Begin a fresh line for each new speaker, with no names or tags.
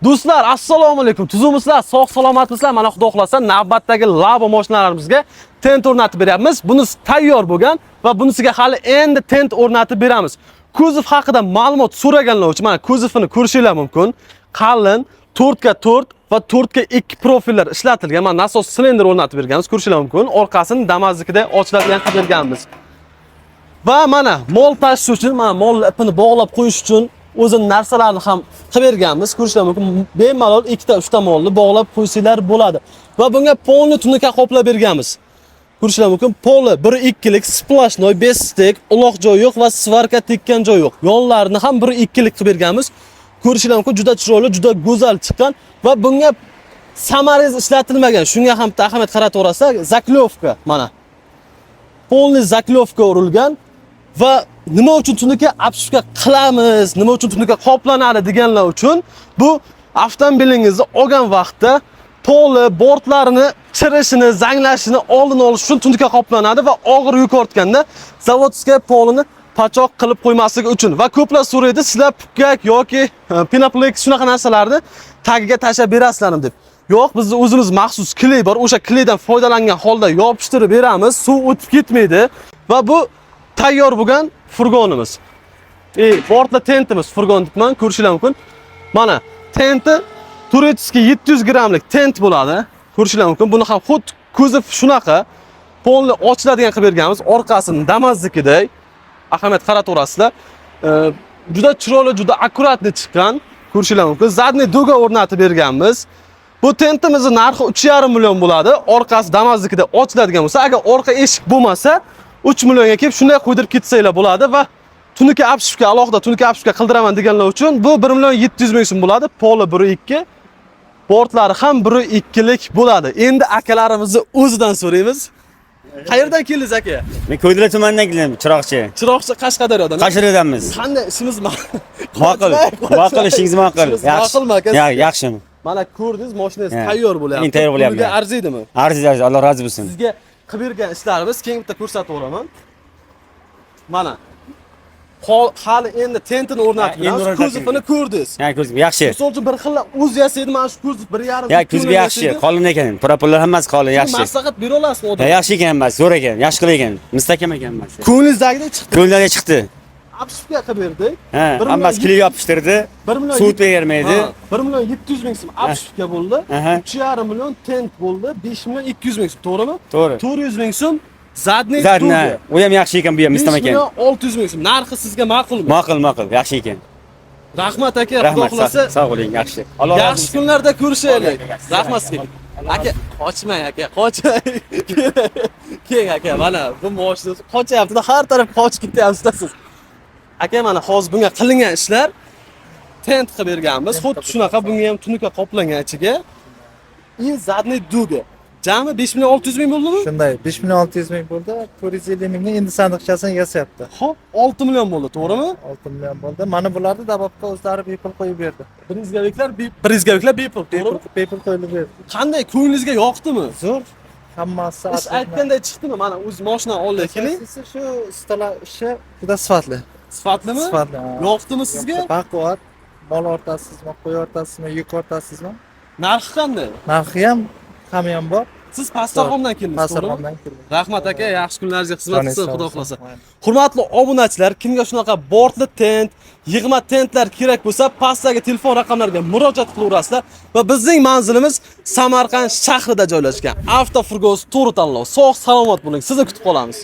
Do'stlar, assalomu alaykum. Tuzumizlar, sog' salomatmisizlar? Mana xudo xolasa navbatdagi Labo mashinalarimizga tent o'rnatib beryapmiz. Bunisi tayyor bo'lgan va bunisiga hali endi tent o'rnatib beramiz. Kuzov haqida ma'lumot so'raganlar uchun mana kuzovini ko'rishingiz mumkin. Qalin 4x4 va 4x2 profillar ishlatilgan. Mana nasos silindr o'rnatib berganmiz, ko'rishingiz mumkin. Orqasini Damaznikida ochiladigan qilib berganmiz. Va mana mol tashish uchun, mana mol ipini bog'lab qo'yish uchun o'zini narsalarni ham qilib berganmiz. Ko'rishingiz mumkin. Bemalol 2 ta 3 ta molni bog'lab qo'ysanglar bo'ladi. Va bunga polni tunuka qoplab berganmiz. Ko'rishingiz mumkin. Poli 1-2lik splashnoy, bestek, uloq joy yo'q va svarka tekkan joy yo'q. Yonlarini ham 1-2lik qilib berganmiz. Ko'rishingiz mumkin, juda chiroyli, juda go'zal chiqqan va bunga samarez ishlatilmagan. Shunga ham ahamiyat qarataverasizlar. Zaklyovka mana. Polni zaklyovka urilgan va nima uchun tunuka obshivka qilamiz, nima uchun tunuka qoplanadi deganlar uchun bu avtomobilingizni olgan vaqtda poli bortlarini chirishini, zanglashini oldini olish uchun tunuka qoplanadi va og'ir yuk ortganda zavodskiy polini pachoq qilib qo'ymasligi uchun. Va ko'plar so'raydi, sizlar pukkak yoki pinaplex shunaqa narsalarni tagiga tashlab berasizlarmi deb. Yo'q, bizda o'zimiz maxsus kley bor. O'sha kleydan foydalangan holda yopishtirib beramiz, suv o'tib ketmaydi va bu tayyor bo'lgan furgonimiz. Bortla tentimiz furgon debman, ko'rishingiz mumkin. Mana tenti turetskiy 700 grammlik tent bo'ladi. Ko'rishingiz mumkin. Buni ham xuddi kuzov shunaqa polni ochiladigan qilib berganmiz. Orqasini Damaznikiday ahamiyat qarataverasizlar. Juda chiroyli, juda akkuratli chiqqan. Ko'rishingiz mumkin. Zadniy duga o'rnatib berganmiz. Bu tentimizning narxi 3,5 million bo'ladi. Orqasi Damaznikida ochiladigan bo'lsa, agar orqa eshik bo'lmasa 3 millionga kelib shunday qo'ydirib ketsanglar bo'ladi va tunuka obshivka alohida tunuka obshivka qildiraman deganlar uchun bu 1 million 700 ming so'm bo'ladi. Poli 1.2, portlari ham 1.2lik bo'ladi. Endi akalarimizni o'zidan so'raymiz. Qayerdan keldingiz aka?
Men Ko'ydala tumanidan keldim, chiroqchi.
Chiroqchi Qashqadaryodan.
Qashqadaryodanmiz.
Qanday ishimiz
Ma'qul, ishingiz ma'qul.
Ma'qulmi aka?
Yaxshimi?
Mana ko'rdingiz, mashinangiz tayyor bo'lyapti.
Tayyor bo'lyapti.
Bunga arziydimi?
Arziydi, Alloh rozi bo'lsin.
Sizga qilib bergan ishlarimiz keng bitta ko'rsatib o'raman. Mana hali endi tentini o'rnatibmiz. Kuzovini ko'rdingiz.
Ha, kuzov yaxshi.
Misol uchun bir xilla o'z yasaydi, mana shu kuzov 1,5.
Ya, kuzov yaxshi, qolin ekan. Propullar hammasi qolin yaxshi.
Maslahat bera olasizmi odam?
Yaxshi ekan emas, zo'r ekan, yaxshi qilgan ekan. Mustahkam ekan emas.
Ko'nglingizdagidek chiqdi.
Ko'ngilga chiqdi.
Obshivka qilib berdik.
Ha, hammasi kley yopishtirdi. Suv bermaydi.
1 million 700 ming so'm obshivka bo'ldi. 3,5 million tent bo'ldi. 5 million 200 ming so'm, to'g'rimi?
To'g'ri.
400 ming so'm zadniy
duga. U ham yaxshi ekan, bu ham mustahkam ekan.
600 ming so'm. Narxi sizga ma'qulmi?
Ma'qul, yaxshi ekan.
Rahmat aka, xudo xolasa.
Sog' bo'ling, yaxshi.
Yaxshi kunlarda ko'rishaylik. Rahmat sizga. Aka, qochmang aka, qochmang. Keng aka, mana bu mashina qochyapti, har taraf qochib ketyapsiz siz. Aka, mana hozir bunga qilingan ishlar tent qilib berganmiz. Xuddi shunaqa bunga ham tunuka qoplangan ichiga. Zadniy duga. Jami 5 million 600 ming bo'ldimi?
Shunday, 5 million 600 ming bo'ldi. 450 mingni endi sandiqchasini yasayapti.
Xo'p, 6 million bo'ldi, to'g'rimi?
6 million bo'ldi. Mana bularni Dabobga o'zlari bepul qo'yib berdi.
Birizgaliklar bepul, to'g'rimi?
Bepul qo'yib berdi.
Qanday, ko'nglingizga yoqdimi?
Zo'r. Hammasi
siz aytganday chiqdimi? Mana o'z mashina oldi keling.
Shu ustalar ishi juda sifatli.
Sifatlimi?
Sifatli.
Yoqdimi sizga?
Baquvvat. Mol ortasizmi, qo'y ortasizmi, yuk ortasizmi?
Narxi qanday?
Narxi ham bor.
Siz Pastarxondan keldingiz, to'g'rimi?
Pastarxondan keldim.
Rahmat aka, yaxshi kunlaringizga xizmat qilsin, xudo xolasa. Hurmatli obunachilar, kimga shunaqa bortli tent, yig'ma tentlar kerak bo'lsa, pastdagi telefon raqamlariga murojaat qilaverasizlar va bizning manzilimiz Samarqand shahrida joylashgan. Avtofurgoz to'g'ri tanlov. Sog' salomat bo'ling. Sizni kutib qolamiz.